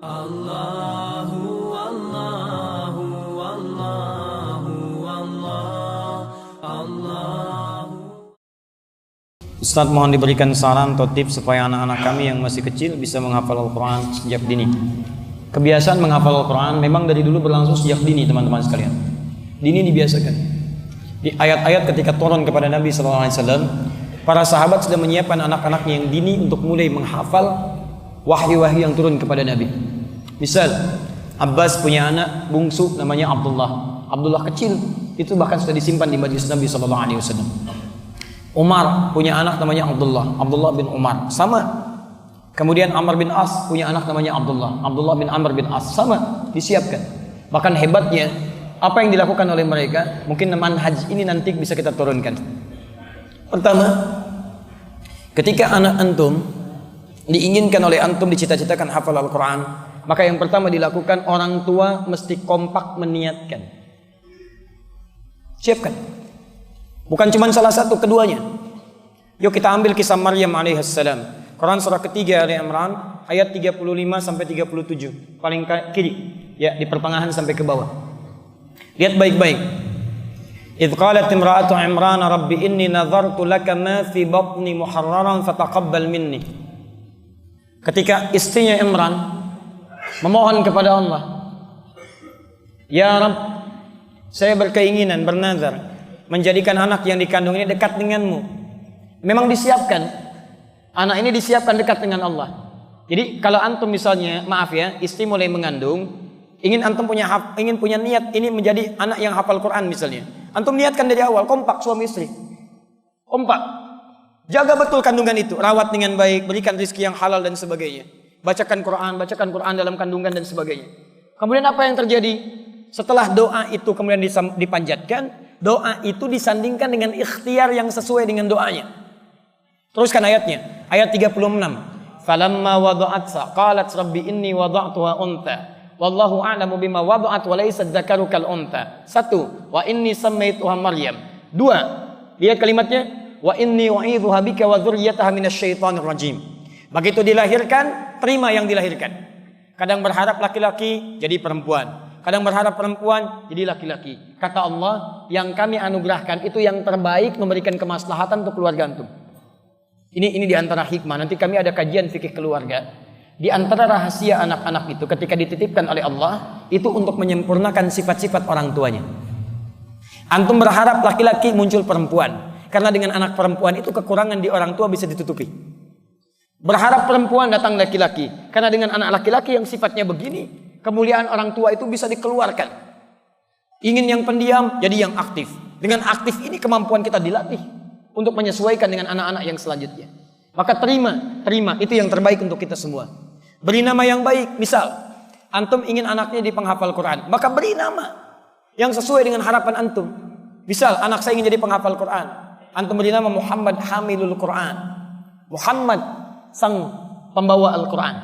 Allahu Allahu Allahu Allahu. Ustadz, mohon diberikan saran atau tips supaya anak-anak kami yang masih kecil bisa menghafal Al-Quran sejak dini. Kebiasaan menghafal Al-Quran memang dari dulu berlangsung sejak dini, teman-teman sekalian. Dini dibiasakan. Di ayat-ayat ketika turun kepada Nabi SAW, para sahabat sudah menyiapkan anak-anaknya yang dini untuk mulai menghafal wahyu-wahyu yang turun kepada Nabi. Misal, Abbas punya anak bungsu namanya Abdullah. Abdullah kecil, itu bahkan sudah disimpan di majlis Nabi SAW. Umar punya anak namanya Abdullah, Abdullah bin Umar, sama. Kemudian Amr bin As punya anak namanya Abdullah, Abdullah bin Amr bin As, sama, disiapkan. Bahkan hebatnya, apa yang dilakukan oleh mereka, mungkin manhaj ini nanti bisa kita turunkan. Pertama, ketika anak antum diinginkan oleh antum dicita-citakan hafal Al-Quran, maka yang pertama dilakukan, orang tua mesti kompak meniatkan. Siapkan. Bukan cuma salah satu, keduanya. Yuk kita ambil kisah Maryam alaihissalam. Quran surah ketiga Ali Imran ayat 35 sampai 37. Paling kiri, ya, di pertengahan sampai ke bawah. Lihat baik-baik. Idh qalat imra'atu Imran rabbi inni nadhartu laka ma fi batni muharraran fataqabbal minni. Ketika istrinya Imran memohon kepada Allah, ya Rabb, saya berkeinginan, bernazar menjadikan anak yang dikandung ini dekat denganmu. Memang disiapkan, anak ini disiapkan dekat dengan Allah. Jadi kalau antum misalnya, maaf ya, istri mulai mengandung, ingin punya niat ini menjadi anak yang hafal Quran misalnya, antum niatkan dari awal, kompak suami istri, kompak, jaga betul kandungan itu, rawat dengan baik, berikan rezeki yang halal dan sebagainya, bacakan Quran dalam kandungan dan sebagainya. Kemudian apa yang terjadi? Setelah doa itu kemudian dipanjatkan, doa itu disandingkan dengan ikhtiar yang sesuai dengan doanya. Teruskan ayatnya, ayat 36. Falamma wada'atha qalat rabbi inni wada'tuha untha wallahu a'lamu bima wada'at wa laysa dzakaru kal untha. 1. Wa inni sammaituha Maryam. 2. Lihat kalimatnya, wa inni u'idzuha bika wa dzurriyyataha minasyaitonir rajim. Begitu dilahirkan, terima yang dilahirkan. Kadang berharap laki-laki jadi perempuan, kadang berharap perempuan jadi laki-laki. Kata Allah, yang kami anugerahkan itu yang terbaik, memberikan kemaslahatan untuk keluarga antum. Ini di antara hikmah. Nanti kami ada kajian fikih keluarga. Di antara rahasia anak-anak itu ketika dititipkan oleh Allah, itu untuk menyempurnakan sifat-sifat orang tuanya. Antum berharap laki-laki muncul perempuan, karena dengan anak perempuan itu kekurangan di orang tua bisa ditutupi. Berharap perempuan datang laki-laki, karena dengan anak laki-laki yang sifatnya begini, kemuliaan orang tua itu bisa dikeluarkan. Ingin yang pendiam, jadi yang aktif. Dengan aktif ini kemampuan kita dilatih untuk menyesuaikan dengan anak-anak yang selanjutnya. Maka terima, itu yang terbaik untuk kita semua. Beri nama yang baik. Misal, antum ingin anaknya di penghafal Quran, maka beri nama yang sesuai dengan harapan antum. Misal, anak saya ingin jadi penghafal Quran, antum beri nama Muhammad Hamilul Quran, Muhammad sang pembawa Al-Quran.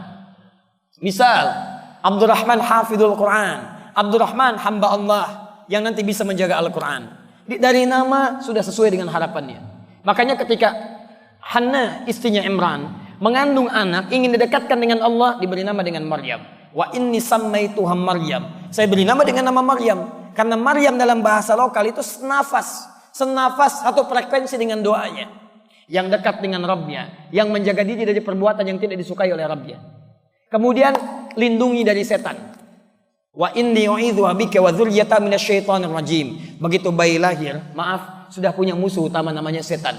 Misal, Abdurrahman Hafidul Quran, Abdurrahman hamba Allah yang nanti bisa menjaga Al-Quran. Dari nama sudah sesuai dengan harapannya. Makanya ketika Hannah istrinya Imran mengandung anak, ingin didekatkan dengan Allah, diberi nama dengan Maryam. Wa inni sammaituha Maryam. Saya beri nama dengan nama Maryam, karena Maryam dalam bahasa lokal itu senafas atau frekuensi dengan doanya, yang dekat dengan Rabbnya, yang menjaga diri dari perbuatan yang tidak disukai oleh Rabbnya. Kemudian lindungi dari setan. Wa inni u'idzuha bika wa dzurriyyataha minasyaitonir rajim. Begitu bayi lahir, maaf, sudah punya musuh utama namanya setan.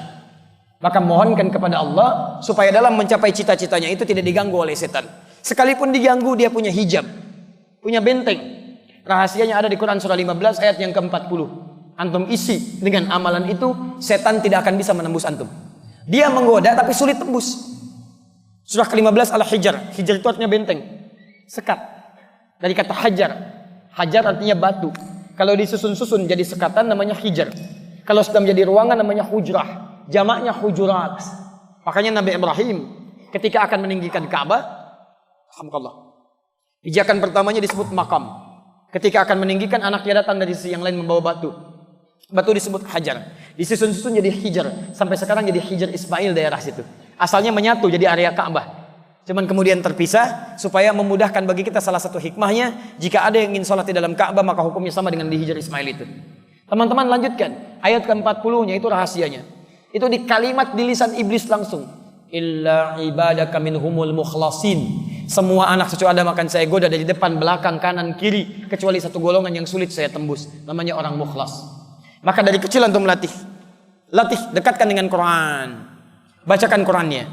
Maka mohonkan kepada Allah supaya dalam mencapai cita-citanya itu tidak diganggu oleh setan. Sekalipun diganggu, dia punya hijab, punya benteng. Rahasianya ada di Quran surah 15 ayat yang ke-40. Antum isi dengan amalan itu, setan tidak akan bisa menembus antum. Dia menggoda tapi sulit tembus. Surah ke-15 Al-Hijr. Hijr itu artinya benteng, sekat. Dari kata hajar. Hajar artinya batu. Kalau disusun-susun jadi sekatan namanya hijr. Kalau sudah menjadi ruangan namanya hujrah. Jamaknya hujurat. Makanya Nabi Ibrahim ketika akan meninggikan Ka'bah, alhamdulillah, pijakan pertamanya disebut makam. Ketika akan meninggikan, anaknya datang dari sisi yang lain membawa batu. Batu disebut hajar. Disusun-susun jadi hijr. Sampai sekarang jadi hijr Ismail daerah situ. Asalnya menyatu jadi area Ka'bah. Cuman kemudian terpisah supaya memudahkan bagi kita. Salah satu hikmahnya, jika ada yang ingin sholat di dalam Ka'bah maka hukumnya sama dengan di Hijr Ismail itu. Teman-teman lanjutkan ayat ke-40-nya, itu rahasianya. Itu di kalimat di lisan iblis langsung. Illa ibadaka minhumul mukhlasin. Semua anak cucu Adam akan saya goda dari depan, belakang, kanan, kiri, kecuali satu golongan yang sulit saya tembus, namanya orang mukhlas. Maka dari kecil antum latih, dekatkan dengan Quran, bacakan Qurannya.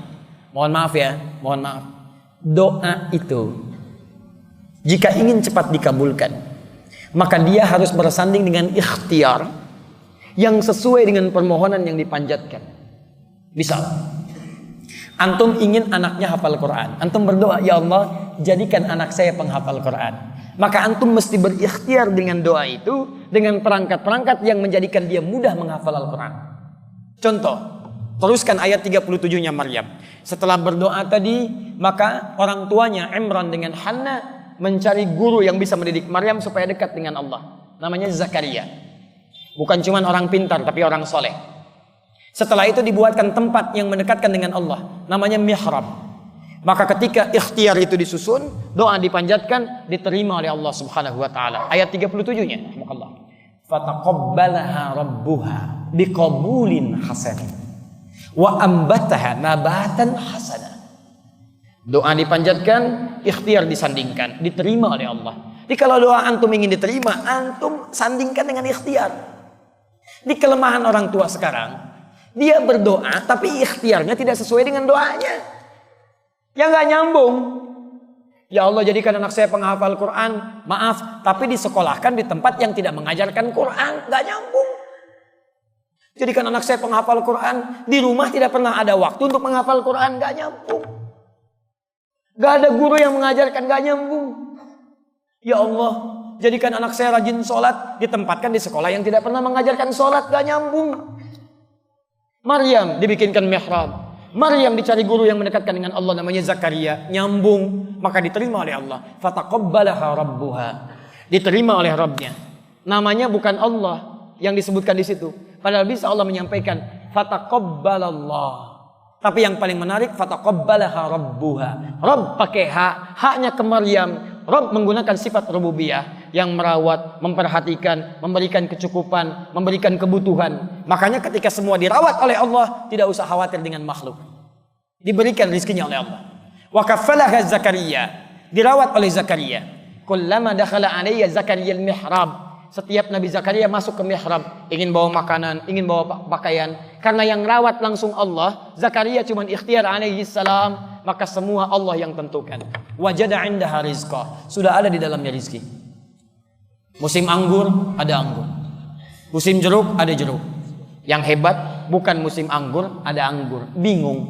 Mohon maaf ya, mohon maaf. Doa itu jika ingin cepat dikabulkan, maka dia harus bersanding dengan ikhtiar yang sesuai dengan permohonan yang dipanjatkan. Misal, antum ingin anaknya hafal Quran. Antum berdoa, ya Allah, jadikan anak saya penghafal Quran. Maka antum mesti berikhtiar dengan doa itu, dengan perangkat-perangkat yang menjadikan dia mudah menghafal Al-Quran. Contoh, teruskan ayat 37-nya Maryam. Setelah berdoa tadi, maka orang tuanya Imran dengan Hanna mencari guru yang bisa mendidik Maryam supaya dekat dengan Allah. Namanya Zakaria. Bukan cuma orang pintar, tapi orang soleh. Setelah itu dibuatkan tempat yang mendekatkan dengan Allah, namanya mihrab. Maka ketika ikhtiar itu disusun, doa dipanjatkan, diterima oleh Allah Subhanahu wa taala. Ayat 37-nya, Allah. Fataqabbalaha rabbuha biqabulin hasan wa ambataha nabatan hasana. Doa dipanjatkan, ikhtiar disandingkan, diterima oleh Allah. Jadi kalau doa antum ingin diterima, antum sandingkan dengan ikhtiar. Di kelemahan orang tua sekarang, dia berdoa tapi ikhtiarnya tidak sesuai dengan doanya. Ya nggak nyambung. Ya Allah, jadikan anak saya penghafal Quran. Maaf, tapi disekolahkan di tempat yang tidak mengajarkan Quran. Nggak nyambung. Jadikan anak saya penghafal Quran. Di rumah tidak pernah ada waktu untuk menghafal Quran. Nggak nyambung. Nggak ada guru yang mengajarkan. Nggak nyambung. Ya Allah, jadikan anak saya rajin sholat. Ditempatkan di sekolah yang tidak pernah mengajarkan sholat. Nggak nyambung. Maryam dibikinkan mihrab. Maryam dicari guru yang mendekatkan dengan Allah, namanya Zakaria. Nyambung, maka diterima oleh Allah. Fataqabbalaha rabbuha. Diterima oleh Rabbnya. Namanya bukan Allah yang disebutkan di situ. Padahal bisa Allah menyampaikan fataqabbalallah. Tapi yang paling menarik, fataqabbalaha rabbuha. Rabb pakai haknya ke Maryam. Rabb menggunakan sifat rububiyah yang merawat, memperhatikan, memberikan kecukupan, memberikan kebutuhan. Makanya ketika semua dirawat oleh Allah, tidak usah khawatir dengan makhluk. Diberikan rizkinya oleh Allah. Wa kaffalaha Zakaria. Dirawat oleh Zakaria. Kullama dakhala alayya Zakaria al-mihrab. Setiap Nabi Zakaria masuk ke mihrab, ingin bawa makanan, ingin bawa pakaian. Karena yang rawat langsung Allah, Zakaria cuma ikhtiar alaihi salam, maka semua Allah yang tentukan. Wajada indaha rizqa. Sudah ada di dalamnya rizki. Musim anggur, ada anggur. Musim jeruk, ada jeruk. Yang hebat, bukan musim anggur, ada anggur. Bingung.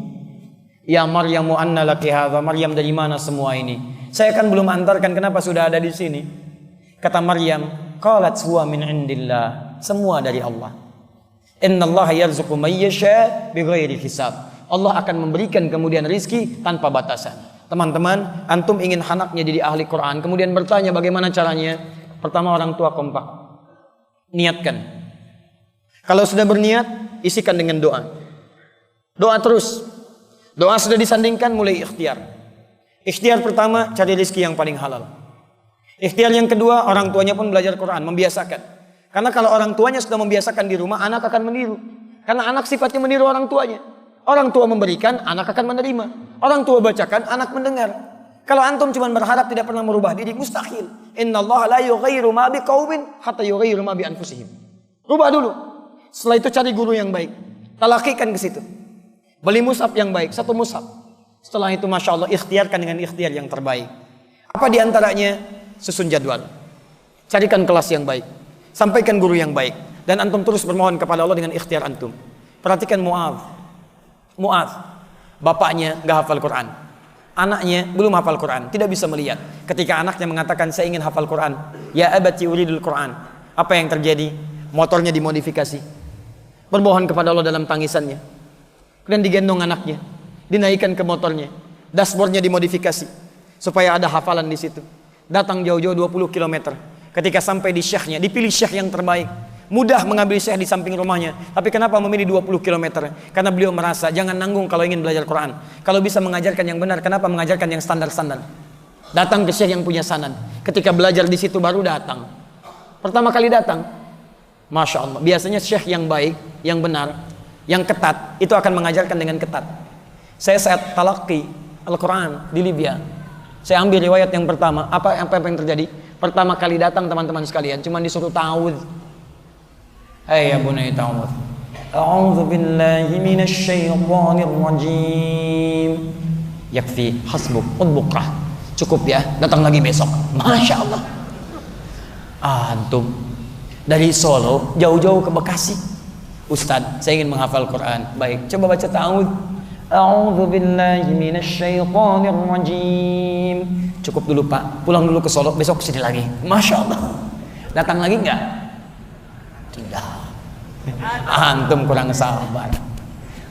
Ya Maryamu anna laki hadza. Maryam, dari mana semua ini? Saya kan belum antarkan, kenapa sudah ada di sini? Kata Maryam, qalat huwa min indillah. Semua dari Allah. Innallaha yarzuqu may yasha bighairi hisab. Allah akan memberikan kemudian rizki tanpa batasan. Teman-teman, antum ingin anaknya jadi ahli Quran, kemudian bertanya bagaimana caranya? Pertama, orang tua kompak. Niatkan. Kalau sudah berniat, isikan dengan doa. Doa terus. Doa sudah disandingkan, mulai ikhtiar. Ikhtiar pertama, cari rizki yang paling halal. Ikhtiar yang kedua, orang tuanya pun belajar Quran, membiasakan. Karena kalau orang tuanya sudah membiasakan di rumah, anak akan meniru. Karena anak sifatnya meniru orang tuanya. Orang tua memberikan, anak akan menerima. Orang tua bacakan, anak mendengar. Kalau antum cuma berharap tidak pernah merubah diri, mustahil. Innallaha la yughayyiru ma biqaumin hatta yughayyiru ma bi anfusihim. Rubah dulu. Setelah itu cari guru yang baik. Talakikan ke situ. Beli mushaf yang baik, satu mushaf. Setelah itu Masya Allah, ikhtiarkan dengan ikhtiar yang terbaik. Apa diantaranya? Susun jadwal. Carikan kelas yang baik. Sampaikan guru yang baik. Dan antum terus bermohon kepada Allah dengan ikhtiar antum. Perhatikan Mu'adz, bapaknya gak hafal Quran. Anaknya belum hafal Quran, tidak bisa melihat. Ketika anaknya mengatakan saya ingin hafal Quran, ya abati uridul Quran. Apa yang terjadi? Motornya dimodifikasi. Bermohon kepada Allah dalam tangisannya. Kemudian digendong anaknya, dinaikkan ke motornya. Dashboardnya dimodifikasi supaya ada hafalan di situ. Datang jauh-jauh 20 km. Ketika sampai di syekhnya, dipilih syekh yang terbaik. mudah mengambil syekh di samping rumahnya. Tapi kenapa memilih 20 km? Karena beliau merasa jangan nanggung kalau ingin belajar Quran. Kalau bisa mengajarkan yang benar, kenapa mengajarkan yang standar-standar? Datang ke syekh yang punya sanad. Ketika belajar di situ baru datang. Pertama kali datang, Masya Allah. Biasanya syekh yang baik, yang benar, yang ketat, itu akan mengajarkan dengan ketat. Saya saat talaqi Al-Quran di Libya, saya ambil riwayat yang pertama. Apa yang terjadi? Pertama kali datang teman-teman sekalian, cuma disuruh ta'awudz. Hai ya bunai ta'awudz. A'udzu billahi minasy syaithanir rajim. Yakfi hasbuk bukrah. Cukup ya, datang lagi besok. Masya Allah. Antum dari Solo jauh-jauh ke Bekasi. Ustadz, saya ingin menghafal Quran. Baik, coba baca ta'awudz. A'udzu billahi minasy syaithanir rajim. Cukup dulu Pak, pulang dulu ke Solo, besok kesini lagi. Masya Allah. Datang lagi enggak? Tidak. Antum kurang sabar.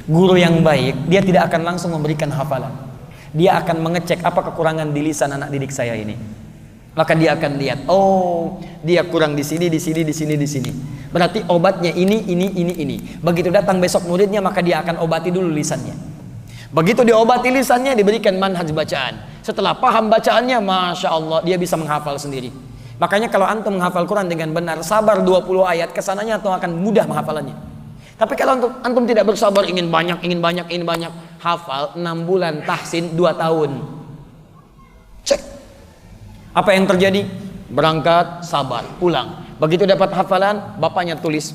Guru yang baik, dia tidak akan langsung memberikan hafalan. Dia akan mengecek apa kekurangan di lisan anak didik saya ini. Maka dia akan lihat, oh, dia kurang di sini, di sini, di sini, di sini. Berarti obatnya ini. Begitu datang besok muridnya, maka dia akan obati dulu lisannya. Begitu diobati lisannya, diberikan manhaj bacaan. Setelah paham bacaannya, Masya Allah, dia bisa menghafal sendiri. Makanya kalau antum menghafal Quran dengan benar, sabar 20 ayat, kesananya antum akan mudah menghafalannya. Tapi kalau antum tidak bersabar, ingin banyak, hafal 6 bulan, tahsin 2 tahun. Cek. Apa yang terjadi? Berangkat, sabar, pulang. Begitu dapat hafalan, bapaknya tulis,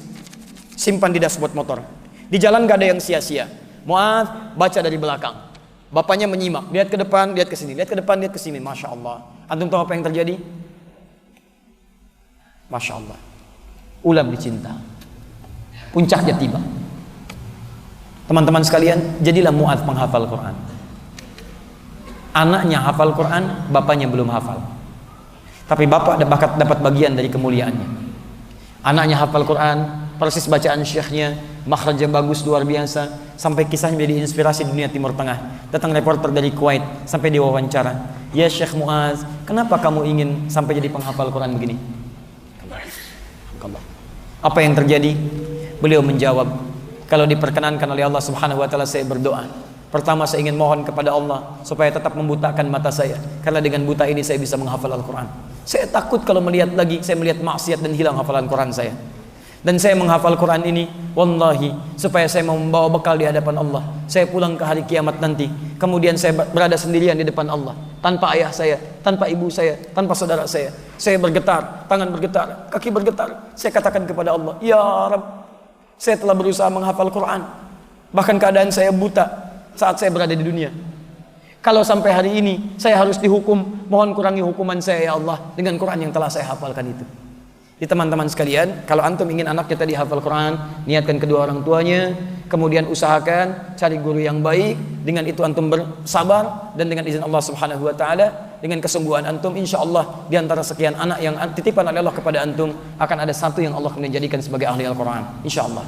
simpan di dashboard motor. Di jalan gak ada yang sia-sia. Mu'adz baca dari belakang. Bapaknya menyimak, lihat ke depan, lihat ke sini, lihat ke depan, lihat ke sini. Masya Allah. Antum tahu apa yang terjadi? Masya Allah. Ulam dicinta. Puncaknya tiba. Teman-teman sekalian, jadilah Mu'adz penghafal Quran. Anaknya hafal Quran, bapaknya belum hafal. Tapi bapak dapat bagian dari kemuliaannya. Anaknya hafal Quran, persis bacaan syekhnya, makhrajnya bagus luar biasa, sampai kisahnya menjadi inspirasi dunia Timur Tengah. Datang reporter dari Kuwait, sampai diwawancara, ya Syekh Mu'adz, kenapa kamu ingin sampai jadi penghafal Quran begini? Apa yang terjadi? Beliau menjawab, kalau diperkenankan oleh Allah Subhanahu wa taala, saya berdoa. Pertama, saya ingin mohon kepada Allah supaya tetap membutakan mata saya, karena dengan buta ini saya bisa menghafal Al-Quran. Saya takut kalau melihat lagi, saya melihat maksiat dan hilang hafalan Quran saya. Dan saya menghafal Quran ini, wallahi, supaya saya mau membawa bekal di hadapan Allah. Saya pulang ke hari kiamat nanti, kemudian saya berada sendirian di depan Allah, tanpa ayah saya, tanpa ibu saya, tanpa saudara saya. Saya bergetar, tangan bergetar, kaki bergetar. Saya katakan kepada Allah, ya Rabb, saya telah berusaha menghafal Quran, bahkan keadaan saya buta saat saya berada di dunia. Kalau sampai hari ini saya harus dihukum, mohon kurangi hukuman saya ya Allah dengan Quran yang telah saya hafalkan itu. Jadi teman-teman sekalian, kalau antum ingin anak kita dihafal Quran, niatkan kedua orang tuanya, kemudian usahakan cari guru yang baik. Dengan itu antum bersabar, dan dengan izin Allah Subhanahu wa taala, dengan kesungguhan antum, insyaallah di antara sekian anak yang titipan oleh Allah kepada antum, akan ada satu yang Allah menjadikan sebagai ahli Al-Quran, insyaallah.